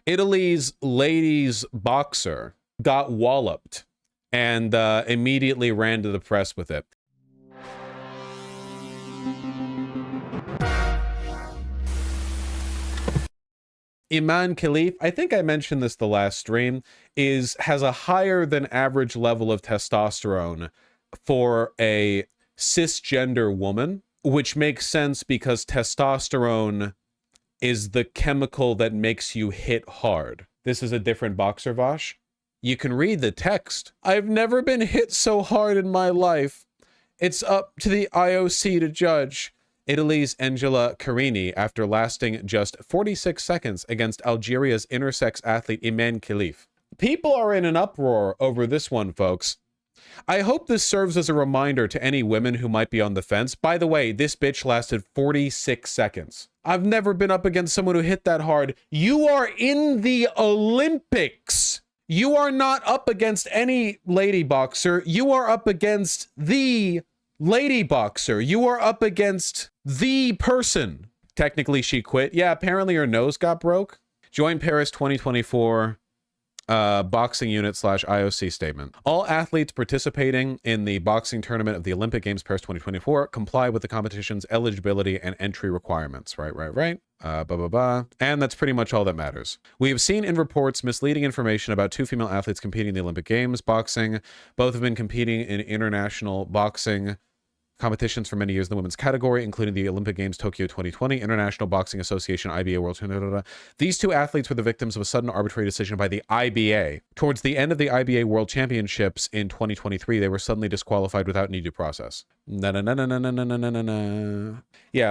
Italy's ladies boxer got walloped and immediately ran to the press with it. Iman Khalif, I think I mentioned this the last stream, has a higher than average level of testosterone for a cisgender woman, which makes sense because testosterone is the chemical that makes you hit hard. This is a different boxer, Vosh. You can read the text. I've never been hit so hard in my life. It's up to the IOC to judge. Italy's Angela Carini, after lasting just 46 seconds against Algeria's intersex athlete Iman Khalif. People are in an uproar over this one, folks. I hope this serves as a reminder to any women who might be on the fence. By the way, this bitch lasted 46 seconds. I've never been up against someone who hit that hard. You are in the Olympics. You are not up against any lady boxer. You are up against the lady boxer. You are up against the person. Technically, she quit. Yeah, apparently her nose got broke. Join Paris 2024 boxing unit / IOC statement. All athletes participating in the boxing tournament of the Olympic Games Paris 2024 comply with the competition's eligibility and entry requirements. Right. And that's pretty much all that matters. We have seen in reports misleading information about 2 female athletes competing in the Olympic Games boxing. Both have been competing in international boxing competitions for many years in the women's category, including the Olympic Games Tokyo 2020, International Boxing Association, IBA World Tournament. These 2 athletes were the victims of a sudden arbitrary decision by the IBA. Towards the end of the IBA World Championships in 2023, they were suddenly disqualified without any due process. Yeah,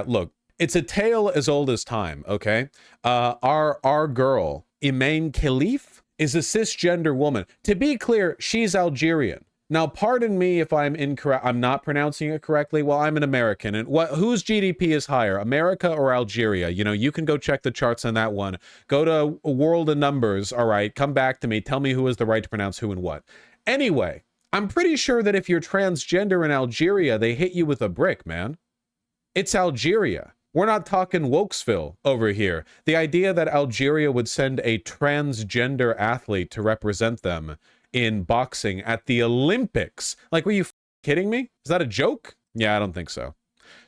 look, it's a tale as old as time, okay? Our girl, Iman Khalif, is a cisgender woman. To be clear, she's Algerian. Now, pardon me if I'm incorrect. I'm not pronouncing it correctly. Well, I'm an American. And whose GDP is higher, America or Algeria? You know, you can go check the charts on that one. Go to a world of numbers. All right, come back to me. Tell me who has the right to pronounce who and what. Anyway, I'm pretty sure that if you're transgender in Algeria, they hit you with a brick, man. It's Algeria. We're not talking Wokesville over here. The idea that Algeria would send a transgender athlete to represent them in boxing at the Olympics. Like, were you kidding me? Is that a joke? Yeah, I don't think so.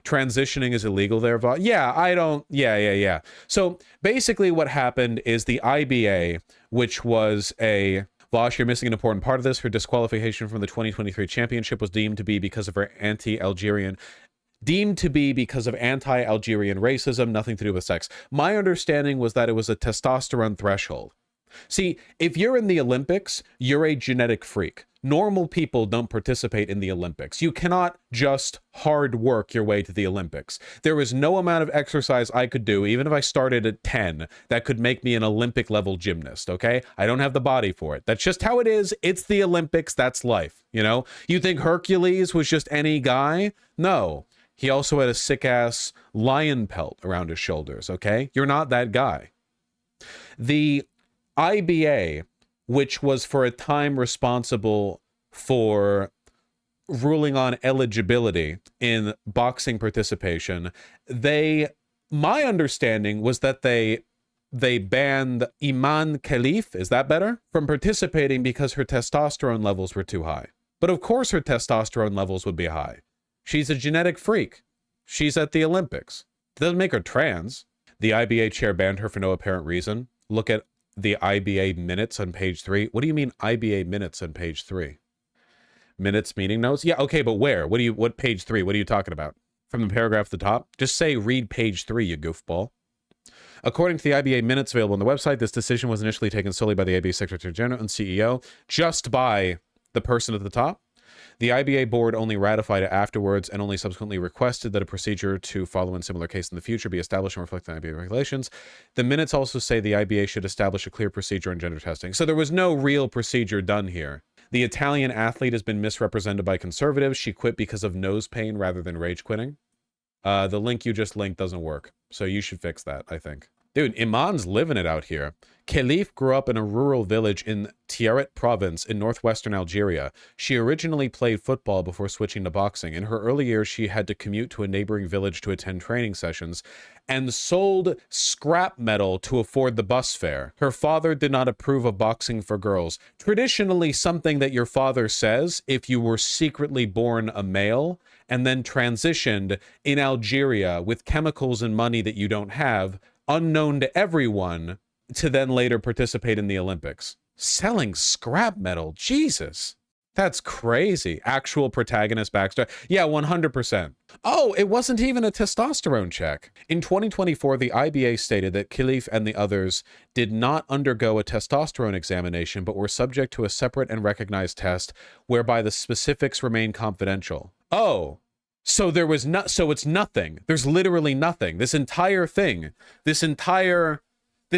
Transitioning is illegal there, yeah, I don't, yeah. So basically what happened is the IBA, which was a, Vosh, you're missing an important part of this. Her disqualification from the 2023 championship was deemed to be because of anti-Algerian racism, nothing to do with sex. My understanding was that it was a testosterone threshold. See, if you're in the Olympics, you're a genetic freak. Normal people don't participate in the Olympics. You cannot just hard work your way to the Olympics. There is no amount of exercise I could do, even if I started at 10, that could make me an Olympic level gymnast, okay? I don't have the body for it. That's just how it is. It's the Olympics. That's life, you know? You think Hercules was just any guy? No. He also had a sick-ass lion pelt around his shoulders, okay? You're not that guy. The IBA, which was for a time responsible for ruling on eligibility in boxing participation, my understanding was that they banned Iman Khalif, is that better, from participating because her testosterone levels were too high. But of course her testosterone levels would be high. She's a genetic freak. She's at the Olympics. It doesn't make her trans. The IBA chair banned her for no apparent reason. Look at the IBA minutes on page 3. What do you mean IBA minutes on page 3? Minutes meeting notes? Yeah, okay, but where? What page 3? What are you talking about? From the paragraph at the top? Just say read page 3, you goofball. According to the IBA minutes available on the website, this decision was initially taken solely by the IBA Secretary General and CEO, just by the person at the top. The IBA board only ratified it afterwards and only subsequently requested that a procedure to follow in similar case in the future be established and reflect the IBA regulations. The minutes also say the IBA should establish a clear procedure on gender testing. So there was no real procedure done here. The Italian athlete has been misrepresented by conservatives. She quit because of nose pain rather than rage quitting. The link you just linked doesn't work, so you should fix that, I think. Dude, Iman's living it out here. Khelif grew up in a rural village in Tiaret province in northwestern Algeria. She originally played football before switching to boxing. In her early years, she had to commute to a neighboring village to attend training sessions and sold scrap metal to afford the bus fare. Her father did not approve of boxing for girls. Traditionally, something that your father says if you were secretly born a male and then transitioned in Algeria with chemicals and money that you don't have, unknown to everyone, to then later participate in the Olympics. Selling scrap metal, Jesus. That's crazy. Actual protagonist backstory. Yeah, 100%. Oh, it wasn't even a testosterone check. In 2024, the IBA stated that Khelif and the others did not undergo a testosterone examination, but were subject to a separate and recognized test whereby the specifics remain confidential. Oh, so there was not, so it's nothing. There's literally nothing. This entire thing, this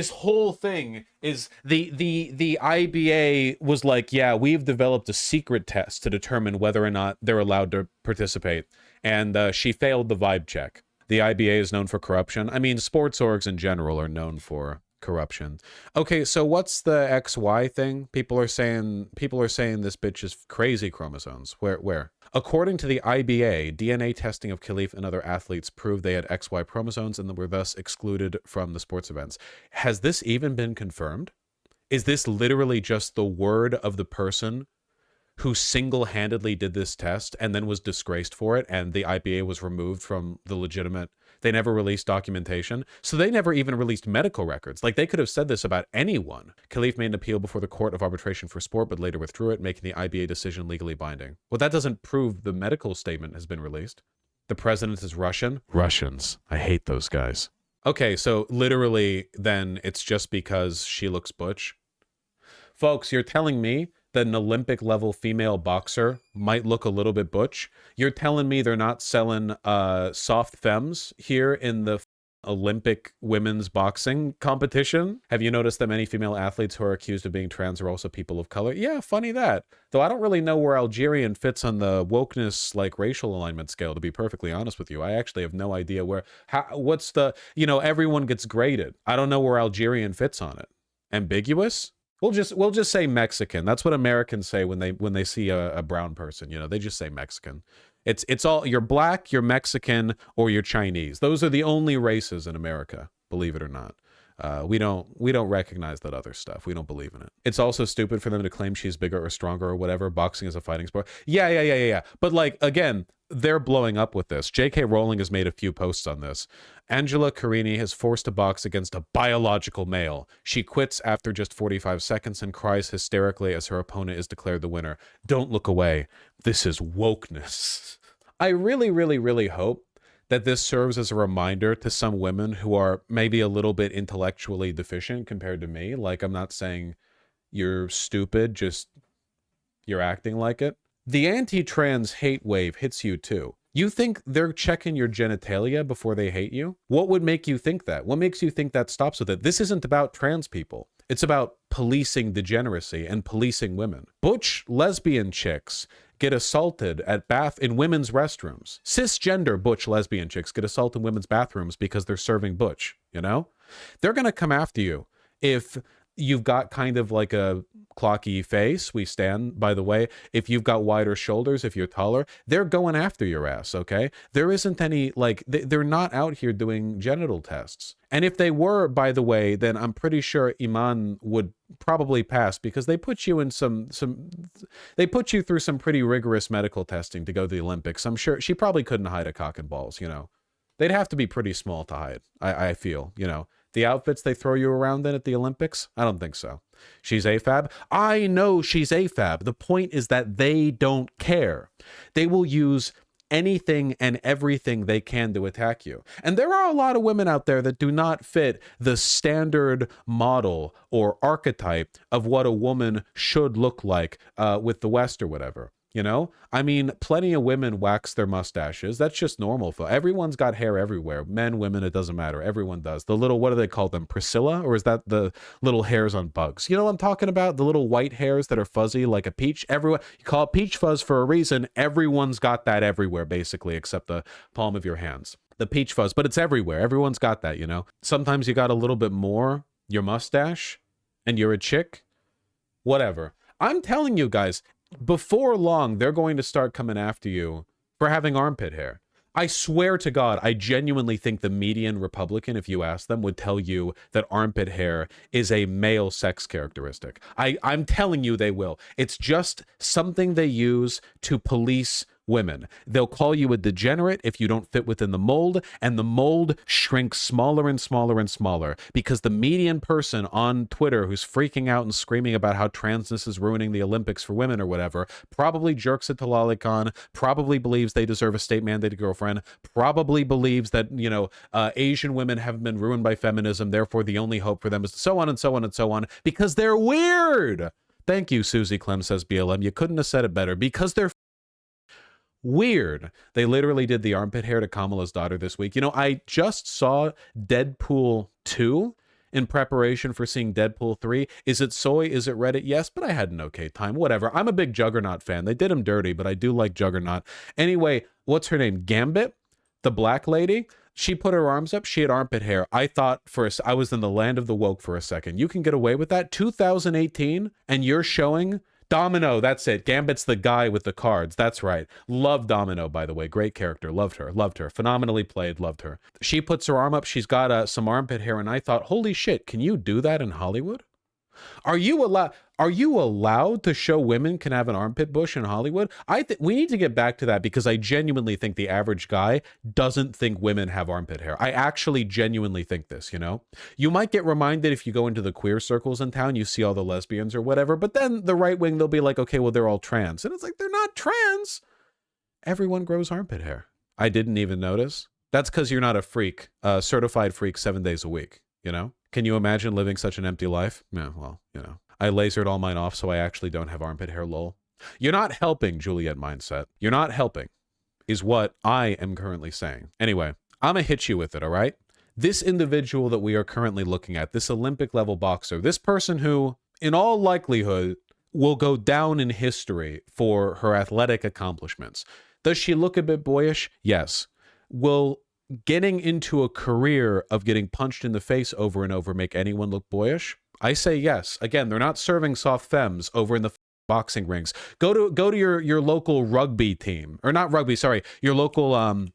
whole thing is the IBA was like, yeah, we've developed a secret test to determine whether or not they're allowed to participate. And she failed the vibe check. The IBA is known for corruption. I mean, sports orgs in general are known for corruption. Okay, so what's the XY thing? People are saying this bitch is crazy chromosomes. Where? According to the IBA, DNA testing of Khelif and other athletes proved they had XY chromosomes and were thus excluded from the sports events. Has this even been confirmed? Is this literally just the word of the person who single-handedly did this test and then was disgraced for it, and the IBA was removed from the legitimate... They never released documentation, so they never even released medical records. Like, they could have said this about anyone. Khelif made an appeal before the Court of Arbitration for Sport, but later withdrew it, making the IBA decision legally binding. Well, that doesn't prove the medical statement has been released. The president is Russian? Russians. I hate those guys. Okay, so literally, then, it's just because she looks butch? Folks, you're telling me that an Olympic-level female boxer might look a little bit butch? You're telling me they're not selling soft femmes here in the Olympic women's boxing competition? Have you noticed that many female athletes who are accused of being trans are also people of color? Yeah, funny that. Though I don't really know where Algerian fits on the wokeness, like, racial alignment scale, to be perfectly honest with you. I actually have no idea what's the, everyone gets graded. I don't know where Algerian fits on it. Ambiguous? We'll just say Mexican. That's what Americans say when they see a brown person. They just say Mexican. It's all, you're black, you're Mexican, or you're Chinese. Those are the only races in America, believe it or not. We don't recognize that other stuff. We don't believe in it. It's also stupid for them to claim she's bigger or stronger or whatever. Boxing is a fighting sport. Yeah. But like, again, they're blowing up with this. J.K. Rowling has made a few posts on this. Angela Carini has forced to box against a biological male. She quits after just 45 seconds and cries hysterically as her opponent is declared the winner. Don't look away. This is wokeness. I really, really, really hope that this serves as a reminder to some women who are maybe a little bit intellectually deficient compared to me. Like, I'm not saying you're stupid, just you're acting like it. The anti-trans hate wave hits you too. You think they're checking your genitalia before they hate you? What would make you think that? What makes you think that stops with it? This isn't about trans people. It's about policing degeneracy and policing women. Butch lesbian chicks get assaulted in women's restrooms. Cisgender butch lesbian chicks get assaulted in women's bathrooms because they're serving butch, They're going to come after you if you've got kind of like a clocky face. We stand, by the way, if you've got wider shoulders, if you're taller, they're going after your ass, okay? There isn't any, like, they're not out here doing genital tests. And if they were, by the way, then I'm pretty sure Iman would probably pass because they put you in they put you through some pretty rigorous medical testing to go to the Olympics. I'm sure she probably couldn't hide a cock and balls, They'd have to be pretty small to hide, I feel, The outfits they throw you around in at the Olympics? I don't think so. She's AFAB? I know she's AFAB. The point is that they don't care. They will use anything and everything they can to attack you. And there are a lot of women out there that do not fit the standard model or archetype of what a woman should look like with the West or whatever. I mean, plenty of women wax their mustaches. That's just normal. Everyone's got hair everywhere. Men, women, it doesn't matter. Everyone does. The little, what do they call them? Priscilla? Or is that the little hairs on bugs? You know what I'm talking about? The little white hairs that are fuzzy like a peach. You call it peach fuzz for a reason. Everyone's got that everywhere, basically, except the palm of your hands. the peach fuzz, but it's everywhere. Everyone's got that, you know? Sometimes you got a little bit more, your mustache, and you're a chick. Whatever. I'm telling you guys, before long, they're going to start coming after you for having armpit hair. I swear to God, I genuinely think the median Republican, if you ask them, would tell you that armpit hair is a male sex characteristic. I'm telling you they will. It's just something they use to police women. They'll call you a degenerate if you don't fit within the mold, and the mold shrinks smaller and smaller and smaller because the median person on Twitter who's freaking out and screaming about how transness is ruining the Olympics for women or whatever probably jerks it to lolicon, probably believes they deserve a state-mandated girlfriend, probably believes that, you know, Asian women haven't been ruined by feminism, therefore the only hope for them is so on and so on and so on, because they're weird. Thank you, Susie Clem, says BLM. You couldn't have said it better. Because they're weird. They literally did the armpit hair to Kamala's daughter this week. You know, I just saw Deadpool 2 in preparation for seeing Deadpool 3. Is it soy? Is it Reddit? Yes, but I had an okay time. Whatever. I'm a big Juggernaut fan. They did him dirty, but I do like Juggernaut. Anyway, what's her name? Gambit? The black lady? She put her arms up. She had armpit hair. I thought I was in the land of the woke for a second. You can get away with that? 2018, and you're showing... Domino, that's it. Gambit's the guy with the cards. That's right. Love Domino, by the way. Great character. Loved her. Loved her. Phenomenally played. Loved her. She puts her arm up. She's got some armpit hair, and I thought, holy shit, can you do that in Hollywood? Are you allowed to show women can have an armpit bush in Hollywood? We need to get back to that, because I genuinely think the average guy doesn't think women have armpit hair. I actually genuinely think this, you know? You might get reminded if you go into the queer circles in town, you see all the lesbians or whatever, but then the right wing, they'll be like, okay, well, they're all trans. And it's like, they're not trans. Everyone grows armpit hair. I didn't even notice. That's because you're not a freak, a certified freak 7 days a week, you know? Can you imagine living such an empty life? Yeah, well, you know. I lasered all mine off, so I actually don't have armpit hair, lol. You're not helping, Juliet Mindset. You're not helping, is what I am currently saying. Anyway, I'm gonna hit you with it, all right? This individual that we are currently looking at, this Olympic-level boxer, this person who, in all likelihood, will go down in history for her athletic accomplishments. Does she look a bit boyish? Yes. Will getting into a career of getting punched in the face over and over make anyone look boyish? I say yes. Again, they're not serving soft femmes over in the boxing rings. Go to your local rugby team, or not rugby, sorry, your local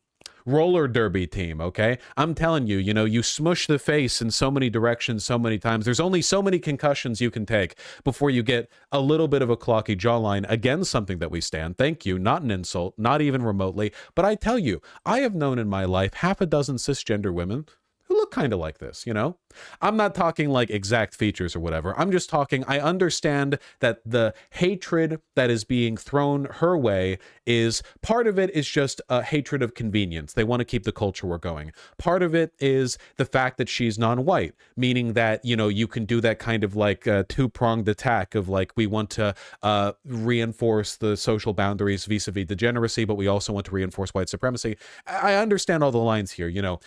roller derby team, okay? I'm telling you, you know, you smush the face in so many directions so many times. There's only so many concussions you can take before you get a little bit of a clocky jawline. Again, something that we stand. Thank you. Not an insult, not even remotely. But I tell you, I have known in my life half a dozen cisgender women who look kind of like this, you know? I'm not talking like exact features or whatever. I'm just talking, I understand that the hatred that is being thrown her way is, part of it is just a hatred of convenience. They want to keep the culture war going. Part of it is the fact that she's non-white, meaning that, you know, you can do that kind of like two-pronged attack of like, we want to reinforce the social boundaries vis-a-vis degeneracy, but we also want to reinforce white supremacy. I understand all the lines here, you know,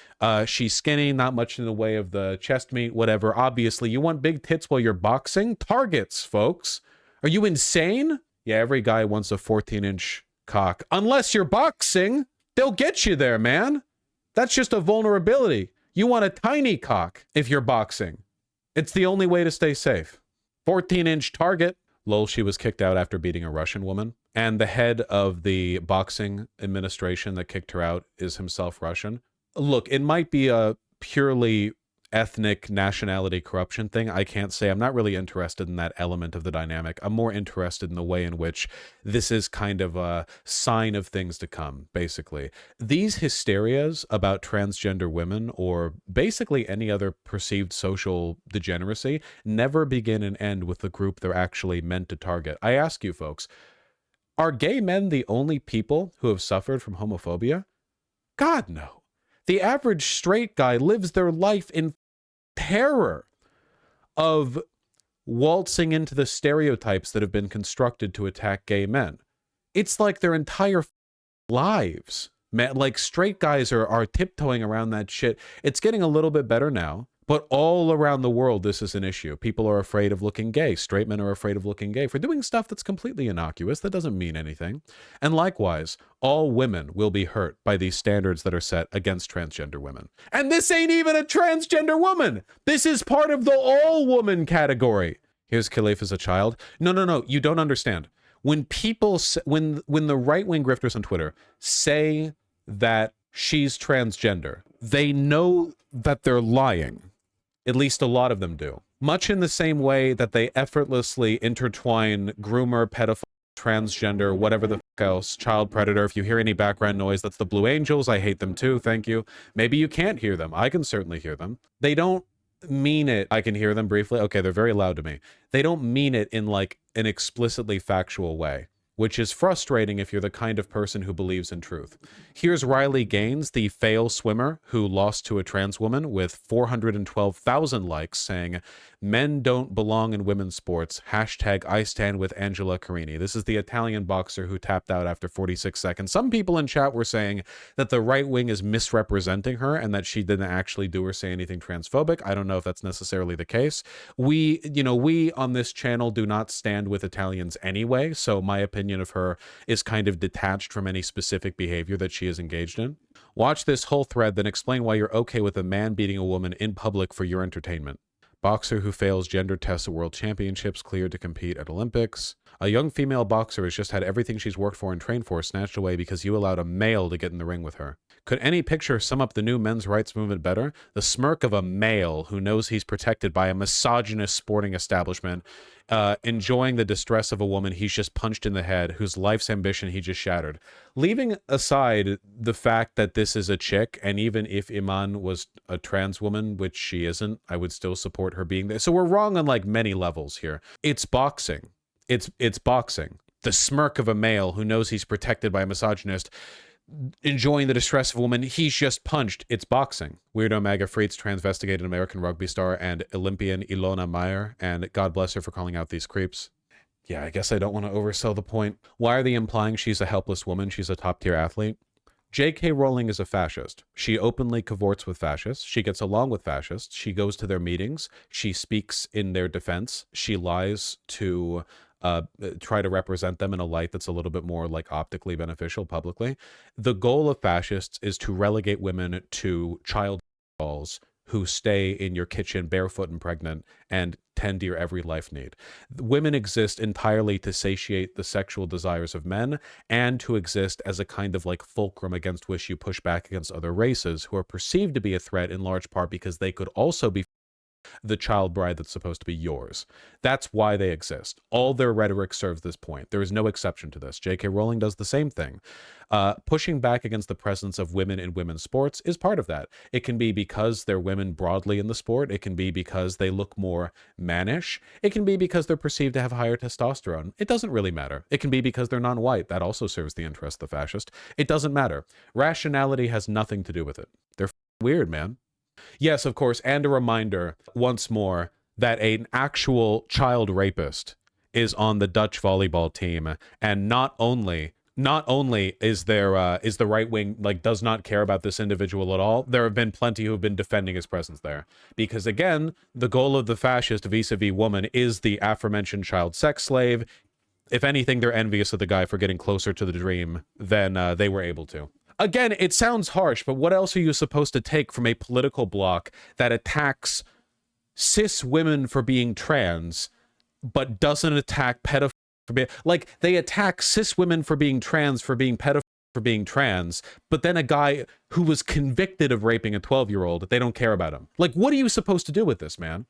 she's skinny, not much in the way of the chest meat, whatever. Obviously, you want big tits while you're boxing? Targets, folks. Are you insane? Yeah, every guy wants a 14-inch cock. Unless you're boxing, they'll get you there, man. That's just a vulnerability. You want a tiny cock if you're boxing. It's the only way to stay safe. 14-inch target. Lol, she was kicked out after beating a Russian woman. And the head of the boxing administration that kicked her out is himself Russian. Look, it might be a purely ethnic nationality corruption thing. I can't say. I'm not really interested in that element of the dynamic. I'm more interested in the way in which this is kind of a sign of things to come, basically. These hysterias about transgender women, or basically any other perceived social degeneracy, never begin and end with the group they're actually meant to target. I ask you folks, are gay men the only people who have suffered from homophobia? God, no. The average straight guy lives their life in terror of waltzing into the stereotypes that have been constructed to attack gay men. It's like their entire lives. Man, like straight guys are tiptoeing around that shit. It's getting a little bit better now, But all around the world, this is an issue. People are afraid of looking gay. Straight men are afraid of looking gay for doing stuff that's completely innocuous, that doesn't mean anything. And likewise, all women will be hurt by these standards that are set against transgender women. And this ain't even a transgender woman. This is part of the all-woman category. Here's Khalif as a child. No, you don't understand. When people, when the right-wing grifters on Twitter say that she's transgender, they know that they're lying. At least a lot of them do. Much in the same way that they effortlessly intertwine groomer, pedophile, transgender, whatever the fuck else, child predator. If you hear any background noise, that's the Blue Angels. I hate them too. Thank you. Maybe you can't hear them. I can certainly hear them. They don't mean it. I can hear them briefly. Okay, they're very loud to me. They don't mean it in like an explicitly factual way, which is frustrating if you're the kind of person who believes in truth. Here's Riley Gaines, the fail swimmer who lost to a trans woman, with 412,000 likes, saying, "Men don't belong in women's sports. Hashtag I stand with Angela Carini." This is the Italian boxer who tapped out after 46 seconds. Some people in chat were saying that the right wing is misrepresenting her and that she didn't actually do or say anything transphobic. I don't know if that's necessarily the case. We on this channel do not stand with Italians anyway, so my opinion of her is kind of detached from any specific behavior that she is engaged in. Watch this whole thread, then explain why you're okay with a man beating a woman in public for your entertainment. Boxer who fails gender tests at world championships cleared to compete at Olympics. A young female boxer has just had everything she's worked for and trained for snatched away because you allowed a male to get in the ring with her. Could any picture sum up the new men's rights movement better? The smirk of a male who knows he's protected by a misogynist sporting establishment, enjoying the distress of a woman he's just punched in the head, whose life's ambition he just shattered. Leaving aside the fact that this is a chick, and even if Iman was a trans woman, which she isn't, I would still support her being there. So we're wrong on like many levels here. It's boxing. It's boxing. The smirk of a male who knows he's protected by a misogynist, enjoying the distress of a woman he's just punched. It's boxing. Weirdo MAGA Freets transvestigated American rugby star and Olympian Ilona Meyer, and God bless her for calling out these creeps. Yeah, I guess I don't want to oversell the point. Why are they implying she's a helpless woman? She's a top-tier athlete. J.K. Rowling is a fascist. She openly cavorts with fascists. She gets along with fascists. She goes to their meetings. She speaks in their defense. She lies to try to represent them in a light that's a little bit more like optically beneficial publicly. The goal of fascists is to relegate women to child dolls who stay in your kitchen barefoot and pregnant and tend to your every life need. Women exist entirely to satiate the sexual desires of men and to exist as a kind of like fulcrum against which you push back against other races who are perceived to be a threat in large part because they could also be the child bride that's supposed to be yours. That's why they exist. All their rhetoric serves this point. There is no exception to this. J.K. Rowling does the same thing. Pushing back against the presence of women in women's sports is part of that. It can be because they're women broadly in the sport. It can be because they look more mannish. It can be because they're perceived to have higher testosterone. It doesn't really matter. It can be because they're non-white. That also serves the interest of the fascist. It doesn't matter. Rationality has nothing to do with it. They're weird, man. Yes, of course, and a reminder once more that an actual child rapist is on the Dutch volleyball team, and not only is the right wing like does not care about this individual at all, there have been plenty who have been defending his presence there. Because again, the goal of the fascist vis-a-vis woman is the aforementioned child sex slave. If anything, they're envious of the guy for getting closer to the dream than they were able to. Again, it sounds harsh, but what else are you supposed to take from a political bloc that attacks cis women for being trans, but doesn't attack pedophiles for being... Like, they attack cis women for being trans, for being pedophiles, for being trans, but then a guy who was convicted of raping a 12-year-old, they don't care about him. Like, what are you supposed to do with this, man?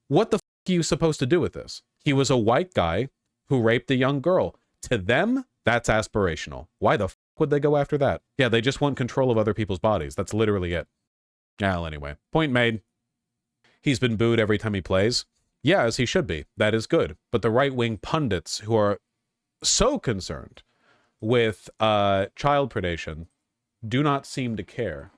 What the f*** are you supposed to do with this? He was a white guy who raped a young girl. To them, that's aspirational. Why the f*** would they go after that? Yeah, they just want control of other people's bodies. That's literally it. Well, anyway, point made. He's been booed every time he plays. Yeah, as he should be. That is good. But the right-wing pundits who are so concerned with child predation do not seem to care.